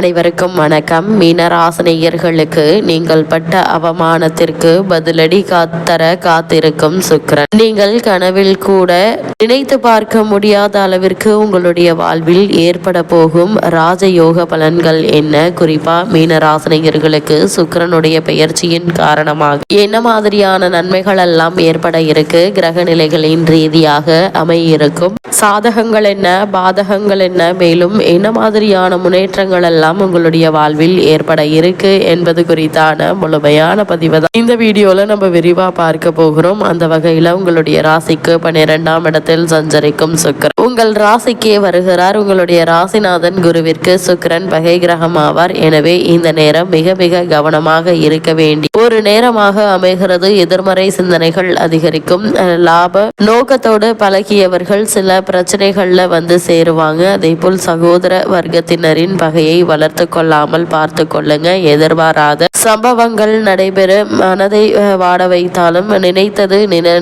அனைவருக்கும் வணக்கம். மீனராசினியர்களுக்கு நீங்கள் பட்ட அவமானத்திற்கு பதிலடி காத்திருக்கும் சுக்கிரன். நீங்கள் கனவில் கூட நினைத்து பார்க்க முடியாத அளவிற்கு உங்களுடைய வாழ்வில் ஏற்பட போகும் ராஜயோக பலன்கள் என்ன? குறிப்பா மீனராசினியர்களுக்கு சுக்கிரனுடைய பெயர்ச்சியின் காரணமாக என்ன மாதிரியான நன்மைகள் எல்லாம் ஏற்பட இருக்கு? கிரக நிலைகளின் ரீதியாக அமையிருக்கும் சாதகங்கள் என்ன, பாதகங்கள் என்ன, மேலும் என்ன மாதிரியான முன்னேற்றங்கள் எல்லாம் உங்களுடைய வாழ்வில் ஏற்பட இருக்கு என்பது குறித்தான முழுமையான பதிவு தான் இந்த வீடியோல நம்ம விரிவா பார்க்க போகிறோம். அந்த வகையில உங்களுடைய ராசிக்கு 12ஆம் இடத்தில் சஞ்சரிக்கும் சுக்கிரன் உங்கள் ராசிக்கே வருகிறார். உங்களுடைய ராசிநாதன் குருவிற்கு சுக்கிரன் பகை கிரகம் ஆவார். எனவே இந்த நேரம் மிக மிக கவனமாக இருக்க வேண்டிய ஒரு நேரமாக அமைகிறது. எதிர்மறை சிந்தனைகள் அதிகரிக்கும். லாப நோக்கத்தோடு பழகியவர்கள் சில பிரச்சனைகள்ல வந்து சேருவாங்க. அதே போல் சகோதர வர்க்கத்தினரின் பகையை வளர்த்து கொள்ளாமல் பார்த்து கொள்ளுங்க. எதிர்பாராத சம்பவங்கள் நடைபெற மனதை வாட வைத்தாலும் நினைத்தது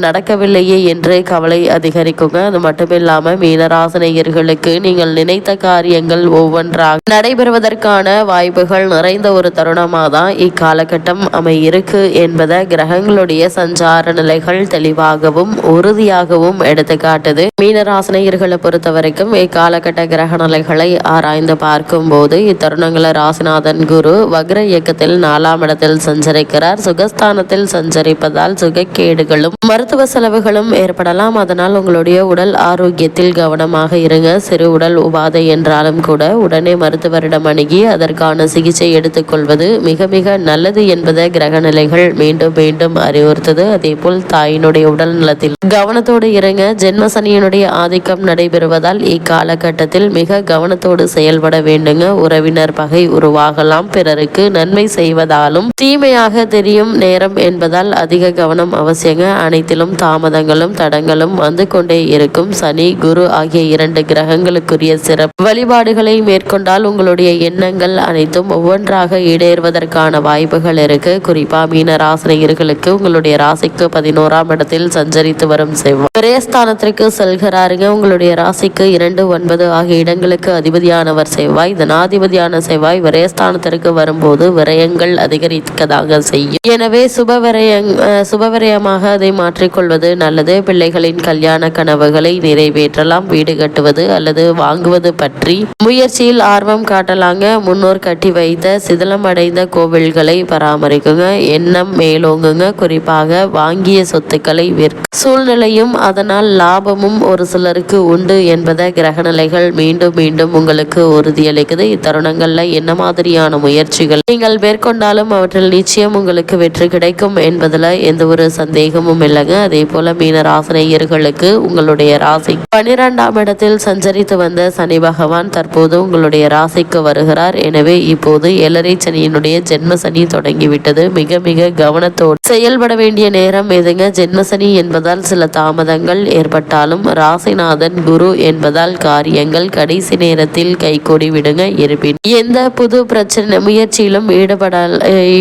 நடக்கவில்லையே என்று கவலை அதிகரிக்குங்க. அது மட்டுமில்லாம மீனராசினியர்களுக்கு நீங்கள் நினைத்த காரியங்கள் ஒவ்வொன்றாக நடைபெறுவதற்கான வாய்ப்புகள் நிறைந்த ஒரு தருணமாக தான் இக்காலகட்டம் அமையிருக்கு என்பதை கிரகங்களுடைய சஞ்சார நிலைகள் தெளிவாகவும் உறுதியாகவும் எடுத்துக்காட்டுது. மீனராசினியர்களை பொறுத்த வரைக்கும் இக்காலகட்ட கிரக நிலைகளை ஆராய்ந்து பார்க்கும் போது இத்தருணங்கள ராசிநாதன் குரு வக்ர இயக்கத்தில் 4ஆம் இடத்தில் சஞ்சரிக்கிறார். சுகஸ்தானத்தில் சஞ்சரிப்பதால் சுகக்கேடுகளும் மருத்துவ செலவுகளும் ஏற்படலாம். அதனால் உங்களுடைய உடல் ஆரோக்கியத்தில் கவனமாக இருங்க. சிறு உடல் உபாதை என்றாலும் கூட உடனே மருத்துவரிடம் அணுகி அதற்கான சிகிச்சை எடுத்துக்கொள்வது மிக மிக நல்லது என்பதை கிரக நிலைகள் மீண்டும் மீண்டும் அறிவுறுத்தது. அதே போல் தாயினுடைய உடல் நலத்தில் கவனத்தோடு இருங்க. ஜென்ம சனியினுடைய ஆதிக்கம் நடைபெறுவதால் இக்காலகட்டத்தில் மிக கவனத்தோடு செயல்பட வேண்டுங்க. உறவினர் பகை உருவாகலாம். பிறருக்கு நன்மை செய்வதாலும் தீமையாக தெரியும் நேரம் என்பதால் அதிக கவனம் அவசியங்க. அனைத்திலும் தாமதங்களும் தடங்களும் வந்து கொண்டே இருக்கும். சனி குரு ஆகிய 2 கிரகங்களுக்குரிய சிறப்பு வழிபாடுகளை மேற்கொண்டால் உங்களுடைய எண்ணங்கள் அனைத்தும் ஒவ்வொன்றாக ஈடேறுவதற்கான வாய்ப்புகள் இருக்கு. குறிப்பா மீன ராசினியர்களுக்கு உங்களுடைய ராசிக்கு 11ஆம் இடத்தில் சஞ்சரித்து வரும் செவ்வாய் விரயஸ்தானத்திற்கு செல்கிறாருங்க. உங்களுடைய ராசிக்கு 2, 9 ஆகிய இடங்களுக்கு அதிபதியானவர் செவ்வாய். தனாதிபதியான செவ்வாய் விரயஸ்தானத்திற்கு வரும்போது விரயங்கள் அதிகரிக்கதாக செய்யும். எனவே சுபவிரயமாக அதை மாற்றிக்கொள்வது நல்லது. பிள்ளைகளின் கல்யாண கனவுகளை நிறைவேற்றலாம். வீடு கட்டுவது அல்லது வாங்குவது பற்றி முயற்சியில் ஆர்வம் காட்டலாங்க. முன்னோர் கட்டி வைத்த சிதிலமடைந்த கோவில்களை பராமரிக்குங்க. எண்ணம் மேலோங்குங்க. குறிப்பாக வாங்கிய சொத்துக்களை விற்க சூழ்நிலையும் அதனால் லாபமும் ஒரு சிலருக்கு உண்டு என்பதை கிரகநிலைகள் மீண்டும் மீண்டும் உங்களுக்கு உறுதியளிக்குது. இத்தருணங்கள்ல என்ன மாதிரியான முயற்சிகள் நீங்கள் மேற்கொண்டாலும் அவற்றில் நிச்சயம் உங்களுக்கு வெற்றி கிடைக்கும் என்பதுல எந்த ஒரு சந்தேகமும் இல்லைங்க. அதே போல மீனராசினியர்களுக்கு உங்களுடைய ராசி 12ஆம் இடத்தில் சஞ்சரித்து வந்த சனி பகவான் தற்போது உங்களுடைய ராசிக்கு வருகிறார். எனவே இப்போது 7.5 சனியினுடைய ஜென்ம சனி தொடங்கிவிட்டது. மிக மிக கவனத்தோடு செயல்பட வேண்டிய நேரம் எதுங்க. ஜென்ம சனி என்பதால் சில தாமதங்கள் ஏற்பட்டாலும் ராசிநாதன் குரு என்பதால் காரியங்கள் கடைசி நேரத்தில் கைகூடி விடுங்க. இருப்பின் எந்த புது பிரச்சனை முயற்சியிலும்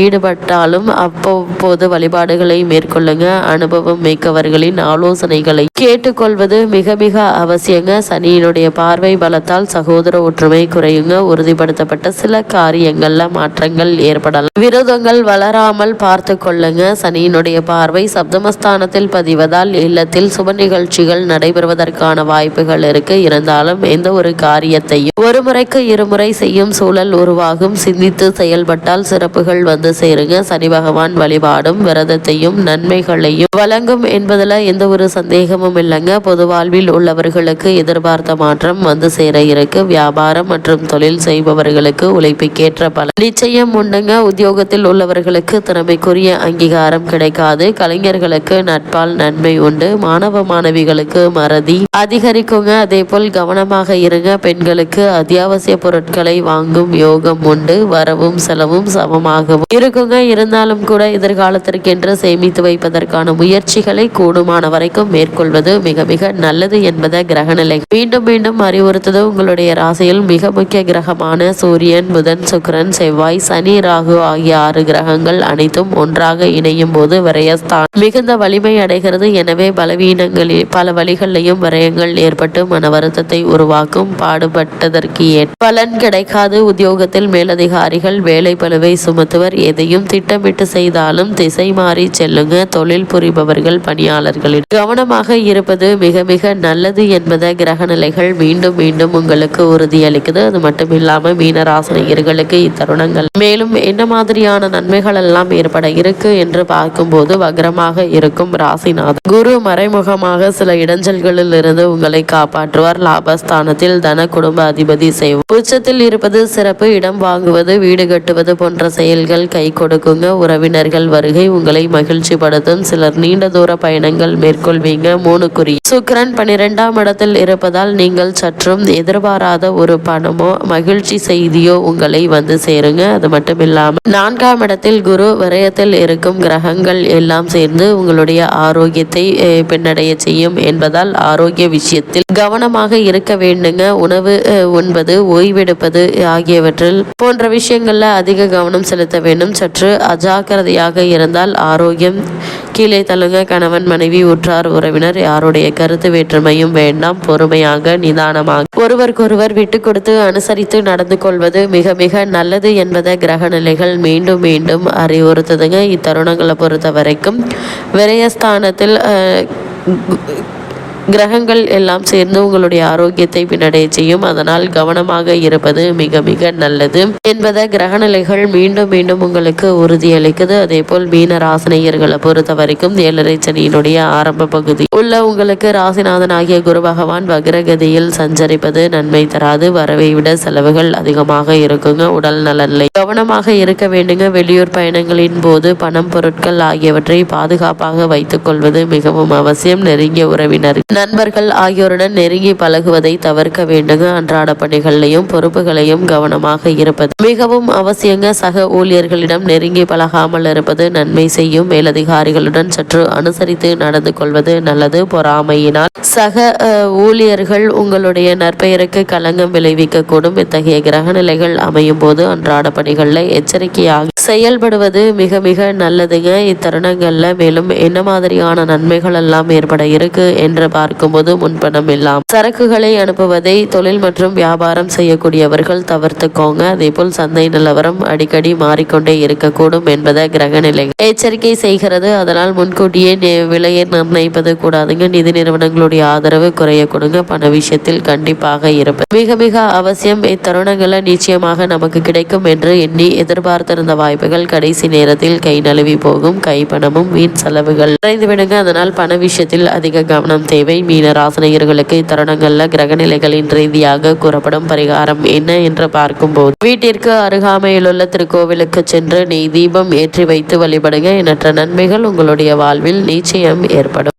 ஈடுபட்டாலும் அவ்வப்போது வழிபாடுகளை மேற்கொள்ளுங்க. அனுபவம் மிக்கவர்களின் ஆலோசனைகளை கேட்டுக்கொள்வது மிக மிக அவசியங்க. சனியினுடைய பார்வை பலத்தால் சகோதர ஒற்றுமை குறையுங்க. உறுதிப்படுத்தப்பட்ட சில காரியங்கள்ல மாற்றங்கள் ஏற்படலாம். விரோதங்கள் வளராமல் பார்த்து கொள்ளுங்க. சனியினுடைய பார்வை சப்தமஸ்தானத்தில் பதிவதால் இல்லத்தில் சுப நிகழ்ச்சிகள் நடைபெறுவதற்கான வாய்ப்புகள் இருக்கு. இருந்தாலும் எந்த ஒரு காரியத்தையும் ஒரு முறைக்கு இருமுறை செய்யும் சூழல் உருவாகும். சிந்தித்து செயல்பட்டால் சிறப்புகள் வந்து சேருங்க. சனி பகவான் வழிபாடும் விரதத்தையும் நன்மைகளையும் வழங்கும் என்பதுல எந்த ஒரு சந்தேகமும் இல்லைங்க. பொது வாழ்வில் உள்ளவர்களுக்கு எதிர்பார்த்த மாற்றம் வந்து சேர இருக்கு. வியாபாரம் மற்றும் தொழில் செய்பவர்களுக்கு உழைப்புக்கேற்ற பலன் நிச்சயம் உண்டுங்க. உத்தியோகத்தில் உள்ளவர்களுக்கு திறமைக்குரிய அங்கீகாரம் கிடைக்காது. கலைஞர்களுக்கு நட்பால் நன்மை உண்டு. மாணவ மாணவிகளுக்கு மறதி அதிகரிக்குங்க. அதே போல் கவனமாக இருங்க. பெண்களுக்கு அத்தியாவசிய பொருட்களை வாங்கும் யோகம் உண்டு. வரவும் செலவும் சமமாக தருணமாகவும் இருக்குங்க. இருந்தாலும் கூட எதிர்காலத்திற்கென்று சேமித்து வைப்பதற்கான முயற்சிகளை கூடுமான வரைக்கும் மேற்கொள்வது மிக மிக நல்லது என்பதை கிரகநிலை மீண்டும் மீண்டும் அறிவுறுத்தது. உங்களுடைய ராசியில் மிக முக்கிய கிரகமான சூரியன், புதன், சுக்கிரன், செவ்வாய், சனி, ராகு ஆகிய 6 கிரகங்கள் அனைத்தும் ஒன்றாக இணையும் போது விரயஸ்தான் மிகுந்த வலிமை அடைகிறது. எனவே பலவீனங்களில் பல வழிகளிலையும் விரயங்கள் ஏற்பட்டு மன வருத்தத்தை உருவாக்கும். பாடுபட்டதற்கு பலன் கிடைக்காது. உத்தியோகத்தில் மேலதிகாரிகள் வேலை பளுவை சுமத்துவர். எதையும் திட்டமிட்டு செய்தாலும் திசை மாறி செல்லுங்க. தொழில் புரிபவர்கள் பணியாளர்களில் கவனமாக இருப்பது மிக மிக நல்லது என்பதை கிரக நிலைகள் மீண்டும் மீண்டும் உங்களுக்கு உறுதியளிக்குது. அது மட்டும் இல்லாம மீனராசினியர்களுக்கு இத்தருணங்கள் மேலும் என்ன மாதிரியான நன்மைகள் எல்லாம் ஏற்பட இருக்கு என்று பார்க்கும்போது, வக்ரமாக இருக்கும் ராசிநாதன் குரு மறைமுகமாக சில இடைஞ்சல்களில் இருந்து உங்களை காப்பாற்றுவார். லாபஸ்தானத்தில் தன குடும்ப அதிபதி செய்வார். உச்சத்தில் இருப்பது சிறப்பு. இடம் வாங்குவது, வீடு கட்டுவது போன்ற செயல்கள் கை கொடுக்குங்க. உறவினர்கள் வருகை உங்களை மகிழ்ச்சி படுத்தும். சிலர் நீண்ட தூர பயணங்கள் மேற்கொள்வீங்க. 3 சுக்கிரன் 12ஆம் இடத்தில் இருப்பதால் நீங்கள் சற்றும் எதிர்பாராத ஒரு பணமோ மகிழ்ச்சி செய்தியோ உங்களை வந்து சேருங்க. அது மட்டும் இல்லாமல் 4ஆம் இடத்தில் குரு, விரயத்தில் இருக்கும் கிரகங்கள் எல்லாம் சேர்ந்து உங்களுடைய ஆரோக்கியத்தை பின்னடைய செய்யும் என்பதால் ஆரோக்கிய விஷயத்தில் கவனமாக இருக்க வேண்டுங்க. உணவு உண்பது, ஓய்வெடுப்பது ஆகியவற்றில் போன்ற விஷயங்கள்ல அதிக கவனம் செலுத்த வேண்டும். சற்று அஜாக்கிரதையாக இருந்தால் ஆரோக்கியம் கீழே தள்ளுங்க. கணவன், மனைவி, உற்றார் உறவினர் யாருடைய கருத்து வேற்றுமையும் வேண்டாம். பொறுமையாக நிதானமாக ஒருவருக்கொருவர் விட்டு கொடுத்து அனுசரித்து நடந்து கொள்வது மிக மிக நல்லது என்பதை கிரக நிலைகள் மீண்டும் மீண்டும் அறிவுறுத்துதுங்க. இத்தருணங்களை பொறுத்த வரைக்கும் விரயஸ்தானத்தில் கிரகங்கள் எல்லாம் சேர்ந்து உங்களுடைய ஆரோக்கியத்தை பின்னடைய செய்யும். அதனால் கவனமாக இருப்பது மிக மிக நல்லது என்பதை கிரகநிலைகள் மீண்டும் மீண்டும் உங்களுக்கு உறுதியளிக்குது. அதே போல் மீன ராசினியர்களை பொறுத்த வரைக்கும் 7.5 சனியினுடைய ஆரம்ப பகுதி உள்ள உங்களுக்கு ராசிநாதன் ஆகிய குரு பகவான் வக்ரகதியில் சஞ்சரிப்பது நன்மை தராது. வரவை விட செலவுகள் அதிகமாக இருக்குங்க. உடல் நலனிலை கவனமாக இருக்க வேண்டுங்க. வெளியூர் பயணங்களின் போது பணம், பொருட்கள் ஆகியவற்றை பாதுகாப்பாக வைத்துக் கொள்வது மிகவும் அவசியம். நெருங்கிய உறவினர், நண்பர்கள் ஆகியோருடன் நெருங்கி பழகுவதை தவிர்க்க வேண்டுங்க. அன்றாட பணிகளையும் பொறுப்புகளையும் கவனமாக இருப்பது மிகவும் அவசியங்க. சக ஊழியர்களிடம் நெருங்கி பழகாமல் இருப்பது நன்மை செய்யும். மேலதிகாரிகளுடன் சற்று அனுசரித்து நடந்து கொள்வது நல்லது. பொறாமையினால் சக ஊழியர்கள் உங்களுடைய நற்பெயருக்கு களங்கம் விளைவிக்க கூடும். இத்தகைய கிரக நிலைகள் அமையும் போது அன்றாட பணிகளில் எச்சரிக்கையாக செயல்படுவது மிக மிக நல்லதுங்க. இத்தருணங்கள்ல மேலும் என்ன மாதிரியான நன்மைகள் எல்லாம் ஏற்பட இருக்கு என்று பார்க்கும்போது, முன்பணம் இல்லாம் சரக்குகளை அனுப்புவதை தொழில் மற்றும் வியாபாரம் செய்யக்கூடியவர்கள் தவிர்த்துக்கோங்க. அதே போல் சந்தை நிலவரம் அடிக்கடி மாறிக்கொண்டே இருக்கக்கூடும் என்பதை கிரக நிலை எச்சரிக்கை செய்கிறது. அதனால் முன்கூட்டியே விலையை நிர்ணயிப்பது கூடாதுங்க. நிதி நிறுவனங்களுடைய ஆதரவு குறைய கொடுங்க. பண விஷயத்தில் கண்டிப்பாக இருப்பது மிக மிக அவசியம். இத்தருணங்களை நிச்சயமாக நமக்கு கிடைக்கும் என்று எண்ணி எதிர்பார்த்திருந்த வாய்ப்புகள் கடைசி நேரத்தில் கை நழுவி போகும். கைப்பணமும் வீண் செலவுகள் குறைந்து விடுங்க. அதனால் பண விஷயத்தில் அதிக கவனம் தேவை. மீன ராசினியர்களுக்கு இத்தருணங்கள்ல கிரகநிலைகளின் ரீதியாக கூறப்படும் பரிகாரம் என்ன என்று பார்க்கும்போது, வீட்டிற்கு அருகாமையில் உள்ள திருக்கோவிலுக்கு சென்று நெய் தீபம் ஏற்றி வைத்து வழிபடுங்க. எண்ணற்ற நன்மைகள் உங்களுடைய வாழ்வில் நிச்சயம் ஏற்படும்.